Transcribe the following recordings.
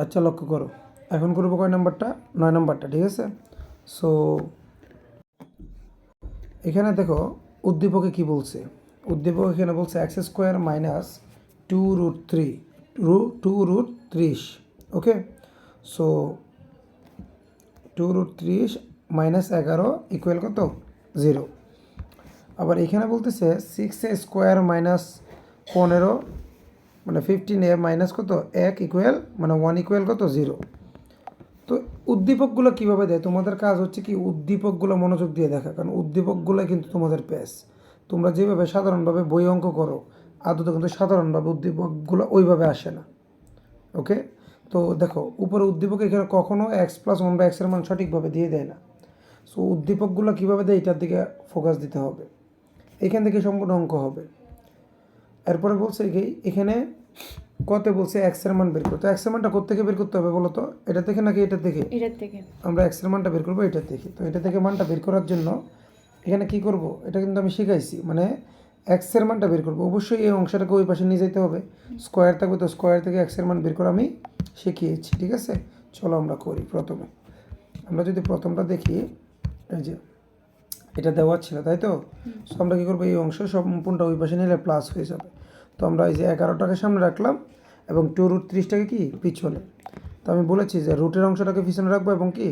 আচ্ছা লক্ষ্য করো, এখন করবো কয় নাম্বারটা, 9 নাম্বারটা, ঠিক আছে। সো এখানে দেখো উদ্দীপকে কি বলছে। উদ্দীপক এখানে বলছে এক্স স্কোয়ার মাইনাস 2√3 2√30, ওকে। সো 2√30 মাইনাস 11 ইকুয়াল কত, 0। আবার এখানে বলতেছে 6a স্কোয়ার মাইনাস 15 মানে 15a মাইনাস কত 1 ইকুয়াল মানে 1 ইকুয়াল কত, 0। তো উদ্দীপকগুলো কীভাবে দেয়, তোমাদের কাজ হচ্ছে কি উদ্দীপকগুলো মনোযোগ দিয়ে দেখা, কারণ উদ্দীপকগুলো কিন্তু তোমাদের পেস। তোমরা যেভাবে সাধারণভাবে বই অঙ্ক করো আদতে কিন্তু সাধারণভাবে উদ্দীপকগুলো ওইভাবে আসে না, ওকে। তো দেখো উপরে উদ্দীপক এখানে কখনো x+1/x এর মান সঠিকভাবে দিয়ে দেয় না। সো উদ্দীপকগুলো কীভাবে দেয় এটার দিকে ফোকাস দিতে হবে, এখান থেকে সম্পূর্ণ অঙ্ক হবে। এরপরে বলছে কি এখানে কত বলছে এক্স এর মান বের করতে, এক্স এর মানটা কোথা থেকে বের করতে হবে বলো তো, এটা থেকে নাকি এটা থেকে? এটা থেকে। আমরা এক্স এর মানটা বের করবো এটা থেকে। তো এটা থেকে মানটা বের করার জন্য এখানে কি করব, এটা কিন্তু আমি শিখাইছি, মানে এক্স এর মানটা বের করবো। অবশ্যই এই অংশটাকে ওই পাশে নিয়ে যেতে হবে, স্কোয়ার থাকবে, তো স্কোয়ার থেকে এক্স এর মান বের করা আমি শিখিয়েছি, ঠিক আছে। চলো আমরা করি। প্রথমে আমরা যদি প্রথমটা দেখি, এই যে এটা দেওয়া ছিল তাই তো। সো আমরা কী করবো, এই অংশ সম্পূর্ণটা ওই পাশে নিলে প্লাস হয়ে যাবে। তো আমরা এই যে 11টাকে সামনে রাখলাম এবং 2√30টাকে কি পিছনে। তো আমি বলেছি যে রুটের অংশটাকে পিছনে রাখবো এবং কি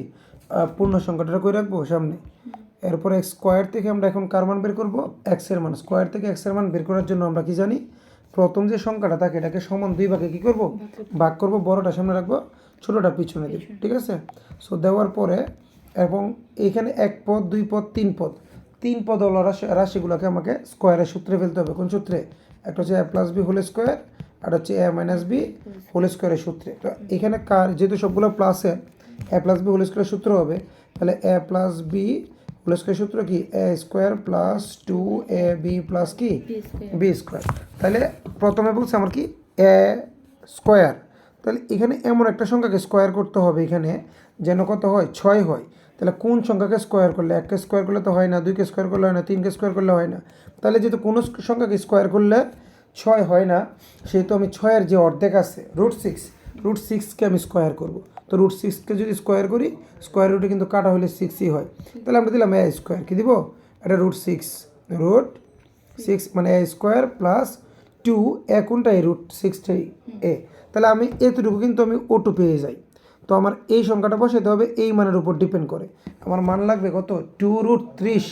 পূর্ণ সংখ্যাটা করে রাখবো সামনে। এরপরে স্কোয়ার থেকে আমরা এখন কার মান বের করবো, এক্সের মান। স্কোয়ার থেকে এক্সের মান বের করার জন্য আমরা কি জানি, প্রথম যে সংখ্যাটা থাকে এটাকে সমান 2 ভাগে কী করবো, ভাগ করবো, বড়টা সামনে রাখবো, ছোটোটা পিছনে দিব, ঠিক আছে। সো দেওয়ার পরে এবং এখানে 1 পদ 2 পদ 3 পদ 3 পদ হলো রাশিগুলোকে আমাকে স্কোয়ারের সূত্রে ফেলতে হবে। কোন সূত্রে? একটা হচ্ছে a+b হোল স্কোয়ার, আর হচ্ছে a-b হোল স্কোয়ারের সূত্রে। তো এখানে কার যেহেতু সবগুলো প্লাসে a+b হোল স্কোয়ারের সূত্র হবে, তাহলে a+b হোল স্কোয়ার সূত্র কি, a square plus 2ab plus কি b স্কোয়ার। তাহলে প্রথমে বলছে আমার কি a স্কোয়ার, তাহলে এখানে এমন একটা সংখ্যাকে স্কোয়ার করতে হবে এখানে যেন কত হয়, 6 হয়। তাহলে কোন সংখ্যাকে স্কোয়ার করলে, 1কে স্কোয়ার করলে তো হয় না, 2কে স্কোয়ার করলে হয় না, 3কে স্কোয়ার করলে হয় না। তাহলে যেহেতু কোনো সংখ্যাকে স্কোয়ার করলে 6 হয় না, সেহেতু আমি 6-এর যে অর্ধেক আছে √6কে আমি স্কোয়ার করব। তো √6কে যদি স্কোয়ার করি, স্কোয়ার রুটে কিন্তু কাটা হলে 6ই হয়। তাহলে আমরা দিলাম a স্কোয়ার, কী দিব, এটা √6 মানে a স্কোয়ার প্লাস 2 এ কোনটাই √6টাই a। তাহলে আমি এতটুকু কিন্তু আমি ওটু পেয়ে যাই। তো আমার এই সংখ্যাটা বসাতে হবে এই মানের উপর ডিপেন্ড করে। আমার মান লাগবে কত, 2√30।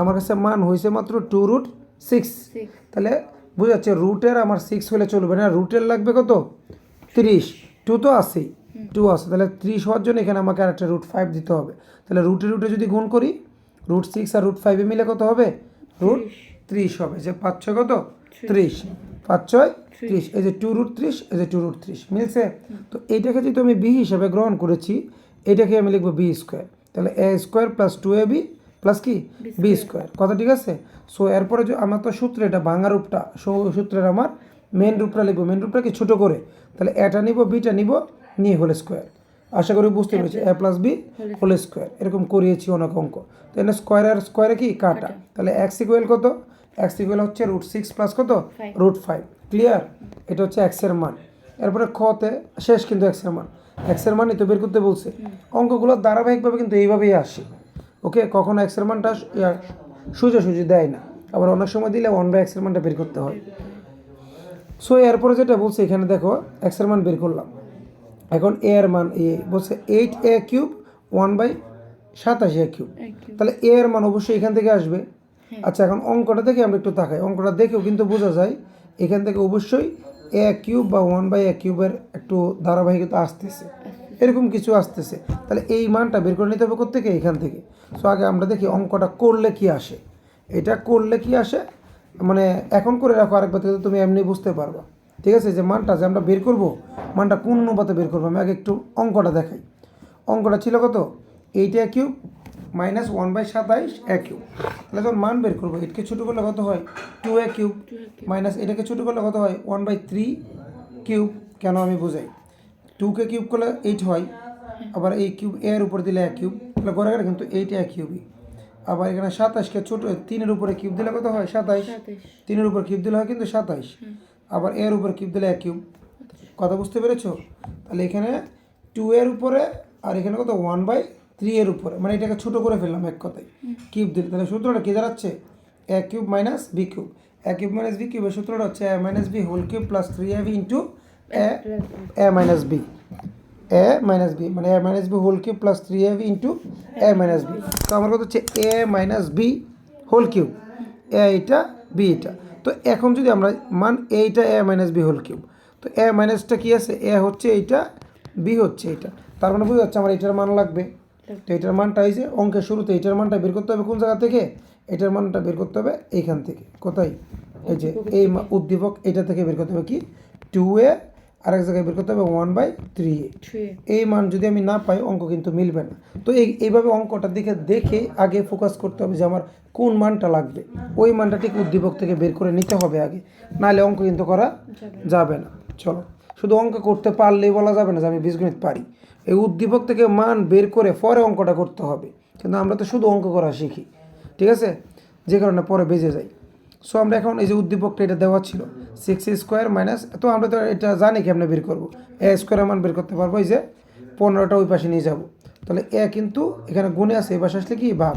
আমার কাছে মান হয়েছে মাত্র 2√6। তাহলে বুঝা যাচ্ছে রুটের আমার 6 হলে চলবে না, রুটের লাগবে কত, 30। 2 তো আছেই, 2 আছে, তাহলে 30 হওয়ার জন্য এখানে আমাকে আরেকটা √5 দিতে হবে। তাহলে রুটে রুটে যদি গুণ করি, √6 আর √5 মিলে কত হবে, √30 হবে। যে 5 6 কত, 30, 5 6 30, এই যে 2√30, এই যে 2√30 মিলছে। তো এইটাকে যেহেতু আমি বি হিসাবে গ্রহণ করেছি, এটাকে আমি লিখবো বি স্কোয়ার। তাহলে a square plus 2ab plus কি বি স্কোয়ার, কথা ঠিক আছে। সো এরপরে যে আমার তো সূত্র এটা ভাঙা রূপটা, সূত্রের আমার মেন রূপটা লিখবো, মেন রূপটা কি ছোটো করে। তাহলে এটা নিব, বিটা নিব, নিয়ে হোল স্কোয়ার। আশা করি বুঝতে পেরেছি, a+b হোল স্কোয়ার। এরকম করিয়েছি অনেক অঙ্ক। তাহলে স্কোয়ার আর স্কোয়ারে কি কাটা, তাহলে x ইকুয়াল কত, x ইকুয়াল হচ্ছে √6 প্লাস কত, √5। ক্লিয়ার, এটা হচ্ছে x এর মান। এরপরে খতে শেষ কিন্তু x এর মান, x এর মানই তো বের করতে বলছে। অঙ্কগুলো ধারাবাহিকভাবে কিন্তু এইভাবেই আসে, ওকে। কখনো x এর মানটা সোজাসুজি দেয় না, আবার অনেক সময় দিলে 1/x এর মানটা বের করতে হয়। সো এরপরে যেটা বলছে এখানে দেখো x এর মান বের করলাম। এখন a এর মান বলছে 8a³ 1/27a³। তাহলে a এর মান অবশ্যই এখান থেকে আসবে। আচ্ছা এখন অঙ্কটা দেখে আমরা একটু তাকাই, অঙ্কটা দেখেও কিন্তু বোঝা যায় এখান থেকে অবশ্যই a³ বা 1/a³ একটু ধারাবাহিকতা আসতেছে, এরকম কিছু আসতেছে। তাহলে এই মানটা বের করে নিতে হবে কোত্থেকে, এখান থেকে। সো আগে আমরা দেখি অঙ্কটা করলে কি আসে, এটা করলে কি আসে, মানে এখন করে রাখো, আরেকবার থেকে তুমি এমনি বুঝতে পারবা, ঠিক আছে। যে মানটা যে আমরা বের করব, মানটা কোন অনুপাতে বের করবো, আমি আগে একটু অঙ্কটা দেখাই। অঙ্কটা ছিল কত, 8a³ মাইনাস 1/27a³। তাহলে যখন মান বের করবো, এটাকে ছোটো করলে কত হয়, 2a³ মাইনাস এটাকে ছোটো করলে কত হয়, 1/3³ কেন আমি বোঝাই, 2কে কিউব করলে 8 হয়, আবার এই কিউব এর উপর দিলে a³ তাহলে গড়ে গেলে কিন্তু 8a³। আবার এখানে 27কে ছোটো 3-এর উপরে কিউব দিলে কত হয়, 27। 3-এর উপর কিউব দিলে হয় কিন্তু 27, আবার এর উপর কিউব দিলে a³। কথা বুঝতে পেরেছো? তাহলে এখানে 2 এর উপরে আর এখানে কত 1/3 এর উপরে, মানে এটাকে ছোট করে ফেললাম এক কথায় কিউব দিলে। তাহলে সূত্রটা কি দাঁড়াচ্ছে a cube minus B cube. a cube minus B কিউবের সূত্রটা হচ্ছে a minus B whole cube plus 3ab into a minus B, a minus B মানে a minus B whole cube plus 3ab into a minus B. তো আমার কথা হচ্ছে a minus B whole cube, a এটা B এটা। তো এখন যদি আমরা মান এইটা a minus B whole cube, তো a মাইনাসটা কি আছে, a হচ্ছে এইটা, বি হচ্ছে এইটা, তার মানে বুঝতে যাচ্ছে আমার এটার মান লাগবে। তো এটার মানটা এই যে অঙ্কের শুরুতে এটার মানটা বের করতে হবে কোন জায়গা থেকে, এটার মানটা বের করতে হবে এইখান থেকে, কোথায়, এই যে এই উদ্দীপক এটা থেকে বের করতে হবে কি 2a, আর এক জায়গায় বের করতে হবে 1/3a। এই মান যদি আমি না পাই অঙ্ক কিন্তু মিলবে না। তো এইভাবে অঙ্কটার দিকে দেখে আগে ফোকাস করতে হবে যে আমার কোন মানটা লাগবে, ওই মানটা ঠিক উদ্দীপক থেকে বের করে নিতে হবে আগে, নাহলে অঙ্ক কিন্তু করা যাবে না। চলো, শুধু অঙ্ক করতে পারলেই বলা যাবে না যে আমি বীজগণিত পারি, এই উদ্দীপক থেকে মান বের করে পরে অঙ্কটা করতে হবে। কিন্তু আমরা তো শুধু অঙ্ক করা শিখি, ঠিক আছে, যে কারণে পরে বেজে যাই। সো আমরা এখন এই যে উদ্দীপকটা এটা দেওয়া ছিল 6a² মাইনাস, তো আমরা তো এটা জানি কেমনে বের করবো, a² মান বের করতে পারবো, এই যে 15টা ওই পাশে নিয়ে যাব। তাহলে এ কিন্তু এখানে গুণে আছে, এই পাশে আসলে কি ভাগ,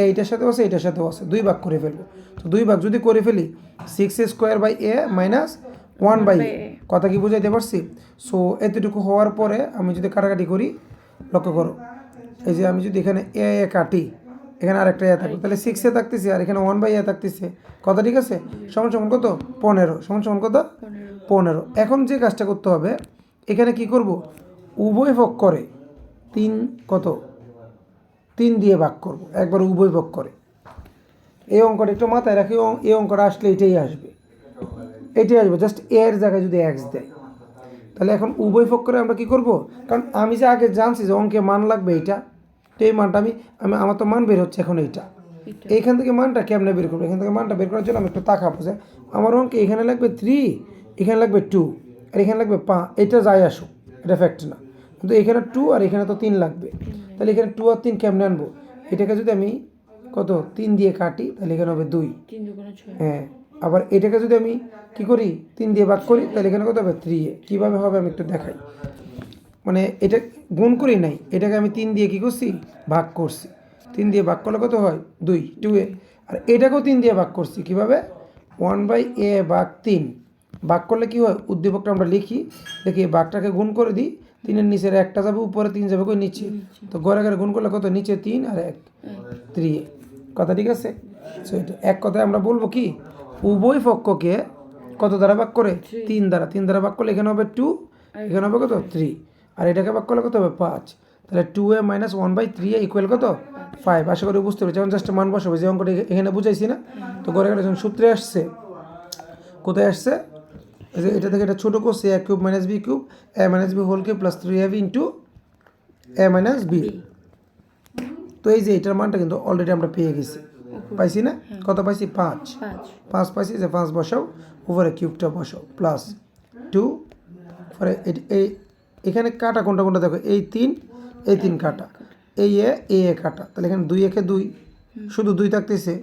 এইটার সাথেও আছে এটার সাথেও আছে, 2 ভাগ করে ফেলবো। তো 2 ভাগ যদি করে ফেলি 6a² মাইনাস 1/a, কথা কি বুঝাইতে পারছি? সো এতটুকু হওয়ার পরে আমি যদি কাটাকাটি করি, লক্ষ্য করো এই যে আমি যদি এখানে এ কাটি, এখানে আরেকটা এ থাকবে, তাহলে 6a থাকতেছে আর এখানে 1/a থাকতেছে, কথা ঠিক আছে, সমান সমান কত 15, সমান সমান কত 15। এখন যে কাজটা করতে হবে, এখানে কি করব, উভয় পক্ষ করে 3 কত 3 দিয়ে ভাগ করব, একবার উভয় পক্ষ করে। এই অঙ্কটা একটু মাথায় রাখি, এই অঙ্কটা আসলে এটাই আসবে, এটাই আসবে, জাস্ট এর জায়গায় যদি এক্স দেয়। তাহলে এখন উভয় পক্ষ করে আমরা কি করব, কারণ আমি যে আগে জানছি যে অঙ্কে মান লাগবে এইটা, তো এই মানটা আমি আমার তো মান বের হচ্ছে এখন এইটা, এইখান থেকে মানটা কেমনে বের করবো, এখান থেকে মানটা বের করার জন্য আমি একটু তাকাবো যে আমার অঙ্কে এখানে লাগবে 3, এখানে লাগবে 2, আর এখানে লাগবে 5, এটা যাই আসুক, এটা ফ্যাক্ট না, কিন্তু এখানে 2 আর এখানে তো 3 লাগবে। তাহলে এখানে 2 আর 3 কেমনে আনবো, এটাকে যদি আমি কত 3 দিয়ে কাটি, তাহলে এখানে হবে 2, হ্যাঁ, আবার এটাকে যদি আমি কি করি 3 দিয়ে ভাগ করি, তাহলে এখানে কত হবে 3a। কীভাবে হবে আমি একটু দেখাই, মানে এটা গুণ করি নাই, এটাকে আমি 3 দিয়ে কী করছি ভাগ করছি, 3 দিয়ে ভাগ করলে কত হয় 2a, আর এটাকেও 3 দিয়ে ভাগ করছি, কীভাবে 1/a ভাগ 3, ভাগ করলে কী হয় উদ্দীপকটা আমরা লিখি, দেখি ভাগটাকে গুণ করে দিই, 3-এর নিচের একটা যাবে উপরে, 3 যাবে কই নিচে, তো ঘরে ঘরে গুণ করলে কত নিচে 3 আর 1 3a, কথা ঠিক আছে। সো এটা এক কথায় আমরা বলবো কি উভয় পক্ষকে কত দ্বারা ভাগ করে 3 দ্বারা, 3 দ্বারা ভাগ করলে এখানে হবে 2, এখানে হবে কত 3, আর এটাকে ভাগ করলে কত হবে 5, তাহলে 2a মাইনাস 1/3a ইকুয়াল কত 5। আশা করি বুঝতে পেরেছি। এখন জাস্ট মান বসাবো, যে অঙ্কটা এখানে বুঝাইছি না, তো ঘরে ঘরে যখন সূত্রে আসছে, কোথায় আসছে, এই যে এটা থেকে এটা ছোটো করছে a cube minus B cube, a minus B whole cube plus 3ab into a minus B. তো এই যে এটার মানটা কিন্তু অলরেডি আমরা পেয়ে গেছি, পাইছি না, কত পাইছি 5 পাইছি, যে 5 বসাও, উপরে কিউবটা বসাও প্লাস 2, পরে এই এখানে কাটা কোনটা কোনটা দেখো, এই 3 কাটা, এই এ কাটা, তাহলে এখানে 2 একে 2, শুধু 2 থাকতেছে,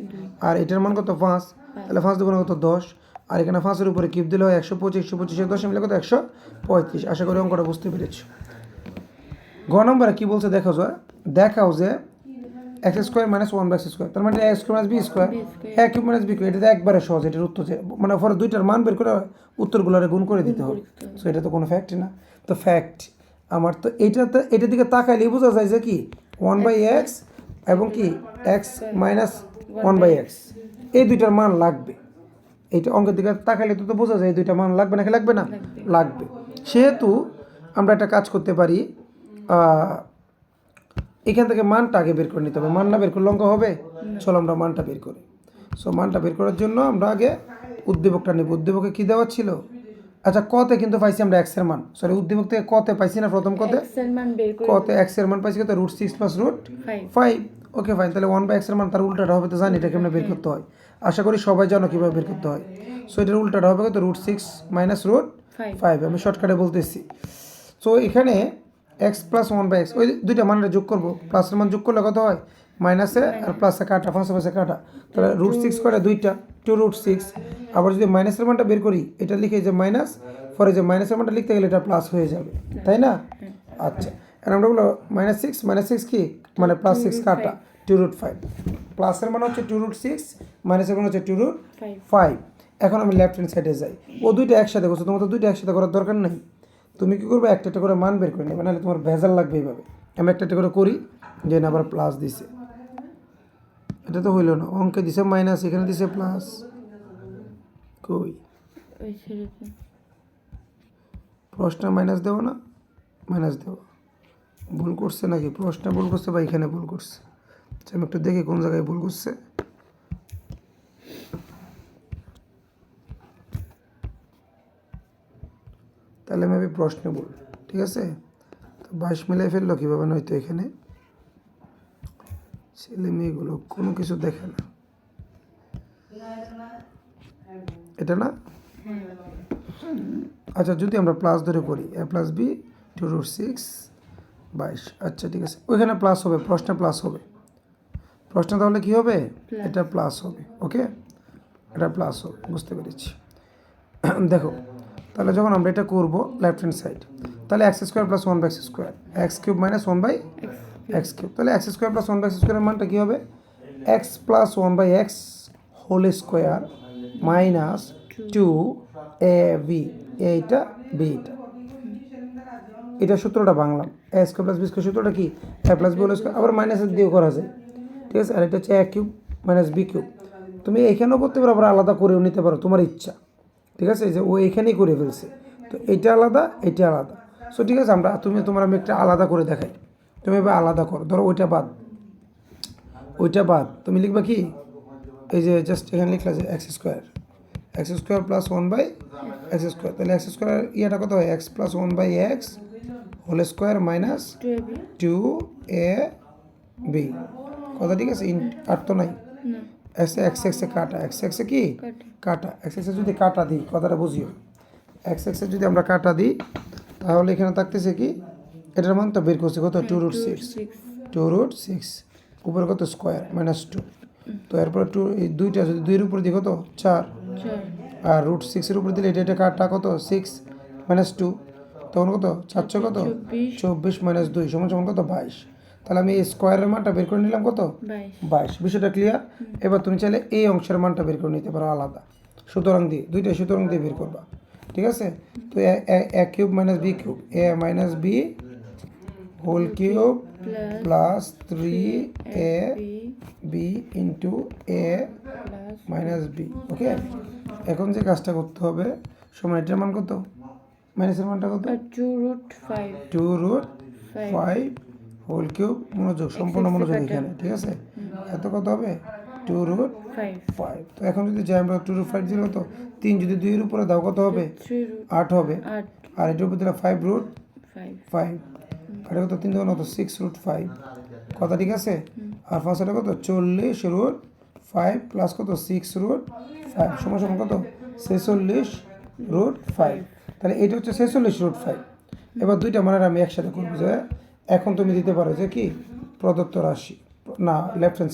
আর এটার মান কত 5, তাহলে 5 দুগুণে কত 10, আর এখানে 5-এর উপরে কিউব দিলে হয় 125, 125 10 মিলে কত 135। আশা করি অঙ্কটা বুঝতে পেরেছি। গ নম্বরে কী বলছে দেখাও যে x² মাইনাস 1/x², তার মানে a² minus b square, a cube minus b cube, এটা তো একবারে সহজ, এটার উত্তর যে মানে পরে দুইটার মান বের করে উত্তরগুলোরে গুণ করে দিতে হবে। সো এটা তো কোনো ফ্যাক্ট না, তো ফ্যাক্ট আমার তো এটার দিকে তাকাইলেই বোঝা যায় যে কি 1/x এবং কি x মাইনাস 1/x, এই দুইটার মান লাগবে। এইটা অঙ্কের দিকে তাকাইলে তো বোঝা যায় এই দুইটা মান লাগবে নাকি লাগবে না, লাগবে। সেহেতু আমরা একটা কাজ করতে পারি, এখান থেকে মানটা আগে বের করে নিতে হবে, মান না বের করলে অঙ্ক হবে, চলো আমরা মানটা বের করি। সো মানটা বের করার জন্য আমরা আগে উদ্দীপকটা নেব। উদ্দীপকে কী দেওয়া ছিল, আচ্ছা কতে কিন্তু পাইছি আমরা x এর মান, সরি উদ্দীপক থেকে কতে পাইছি না, প্রথম কতে কতে x এর মান পাইছি কত √6 প্লাস √5, ওকে ফাইন। তাহলে 1/x এর মান তার উল্টাটা হবে, তো জানি এটা কেমনে বের করতে হয়, আশা করি সবাই জানো কীভাবে বের করতে হয়। সো এটার উল্টাটা হবে কত √6 মাইনাস √5, আমি শর্টকাটে বলতেছি। সো এখানে x প্লাস 1/x, ওই দুইটা মানটা যোগ করবো, প্লাসের মান যোগ করলে কত হয় মাইনাসে, আর প্লাসে কাটা, পাশে কাটা, তাহলে √6 করে দুইটা 2√6। আবার যদি মাইনাসের মানটা বের করি, এটা লিখে যে মাইনাস পরে যে মাইনাসের মানটা লিখতে গেলে এটা প্লাস হয়ে যাবে, তাই না? আচ্ছা, এখন আমরা বলবো -6 কি মানে +6 কাটা 2√5, প্লাসের মান হচ্ছে 2√6, মাইনাসের মান হচ্ছে 2√5। এখন আমি লেফট হ্যান্ড সাইডে যাই, ও দুইটা একসাথে করছো, তোমার তো দুইটা একসাথে করার দরকার নেই। তুমি কি করবে, একটা একটা করে মান বের করে নেবে, নাহলে তোমার ভেজাল লাগবে এইভাবে। আমি একটা একটা করে করি, যে না আবার প্লাস দিছে, এটা তো হইলো না, অঙ্কে দিছে মাইনাস, এখানে দিছে প্লাস, কই প্রশ্নে মাইনাস দেবো না, মাইনাস দেবো, ভুল করছে নাকি, প্রশ্নে ভুল করছে বা এখানে ভুল করছে? আচ্ছা, আমি একটু দেখি কোন জায়গায় ভুল করছে। তাহলে মেবি প্রশ্নে ভুল, ঠিক আছে? তো 22 মিলাই ফেললো কীভাবে, নয়তো এখানে ছেলে মেয়েগুলো কোনো কিছু দেখে না, এটা না? আচ্ছা, যদি আমরা প্লাস ধরে করি a + b 2√6 22, আচ্ছা ঠিক আছে, ওইখানে প্লাস হবে, প্রশ্নে প্লাস হবে, প্রশ্নে তাহলে কী হবে, এটা প্লাস হবে, ওকে, এটা প্লাস হবে, বুঝতে পেরেছি। দেখো, তাহলে যখন আমরা এটা করব লেফট হ্যান্ড সাইড, তাহলে x² + 1/x², x³ - 1/x³, তাহলে x² + 1/x² এর মানটা কী হবে, x + 1/x² মাইনাস 2ab, এইটা বিটা, এটা সূত্রটা বাংলা, a² + b² সূত্রটা কি, a + b হোল স্কোয়ার, আবার মাইনাসের দিয়েও করা যায়, ঠিক আছে? আর এটা হচ্ছে a³ - b³, তুমি এখানেও করতে পারো, আবার আলাদা করেও নিতে পারো, তোমার ইচ্ছা, ঠিক আছে? যে ও এখানেই করে ফেলছে, তো এটা আলাদা, এটা আলাদা, সো ঠিক আছে, আমি একটা আলাদা করে দেখাই, তুমি এবার আলাদা করো, ধরো ওইটা বাদ, তুমি লিখবা কি, এই যে জাস্ট এখানে লিখলা যে x² + 1/x², তাহলে x² ইয়েটা কত হয়, x + 1/x² মাইনাস 2ab, কথা ঠিক আছে? আর তো নাই, x কাটা, x কি কাটা, x যদি কাটা দিই, কথাটা বুঝিও, x যদি আমরা কাটা দিই, তাহলে এখানে থাকতেছে কি, এটার মান তো বের করছে কত, 2√6, উপরে কত স্কোয়ার -2, তো এরপরে 2, এই দুইটা যদি 2 এর উপরে দিই কত 4, আর √6 এর উপরে দিলে এটা কাটা কত 6 - 2, তখন কত 4 কত 24 - 2 সমান কত 22। তাহলে আমি এই স্কোয়ারের মানটা বের করে নিলাম কত 22, বিষয়টা ক্লিয়ার? এবার তুমি চাইলে এই অংশের মানটা বের করে নিতে পারো আলাদা, সুতরাং দিয়ে দুইটাই সুতরাং দিয়ে বের করবা, ঠিক আছে? তো a³ - b³ a - b whole cube plus 3ab into a - b, okay? এখন যে কাজটা করতে হবে, সময় এটার মান কত, মাইনাসের মানটা কত, 2√5 হোল কিউব, মনোযোগ, সম্পূর্ণ মনোযোগ এখানে, ঠিক আছে? এত কত হবে 2√5, তো এখন যদি যাই আমরা 2√5 দিলে কত, 3 যদি 2 এর উপরে দাও কত হবে, 8 হবে, আর এটার উপর দিলে 5√5, এটা কত 3 2 কত 6√5, কথা ঠিক আছে? আর ফার্স্টটা কত 40√5 প্লাস কত 6√5 সমান কত 46√5, তাহলে এটা হচ্ছে 46√5। এবার দুইটা মানের আমি একসাথে করবো, যে এখন তুমি দিতে পারো যে কি প্রদত্ত রাশি, না লেফট হ্যান্ড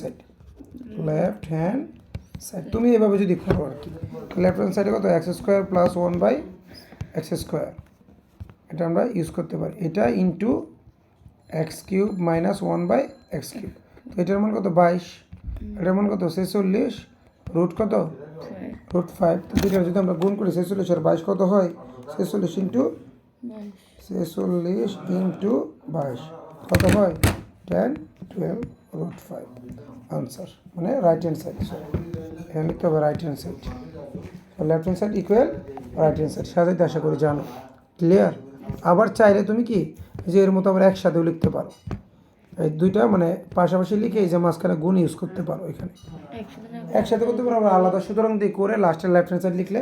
সাইড, তুমি এভাবে যদি করো আর কি, লেফট হ্যান্ড সাইডে কত x² + 1/x², এটা আমরা ইউজ করতে পারি, এটা ইন্টু x³ - 1/x³, তো এটার মান কত 22, এটার মান কত 46 রুট কত √5, তো দুইটা যদি আমরা গুণ করি 46 আর 22 কত হয়, 46 ইন্টু 22 কত হয় 10 12 √5, আনসার, মানে রাইট হ্যান্ড সাইড, এখানে লিখতে হবে right hand side, left hand side equal right hand side, সাজাইতে আশা করি জানো, ক্লিয়ার? আবার চাইলে তুমি কি যে এর মতো আবার একসাথেও লিখতে পারো, এই দুইটা মানে পাশাপাশি লিখে এই যে মাঝখানে গুণ ইউজ করতে পারো, এখানে একসাথে করতে পারো, আমরা আলাদা সুতরাং দিয়ে করে লাস্টের লেফট হ্যান্ড সাইড লিখলে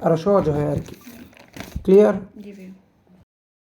আরও সহজ হয় আর কি, ক্লিয়ার?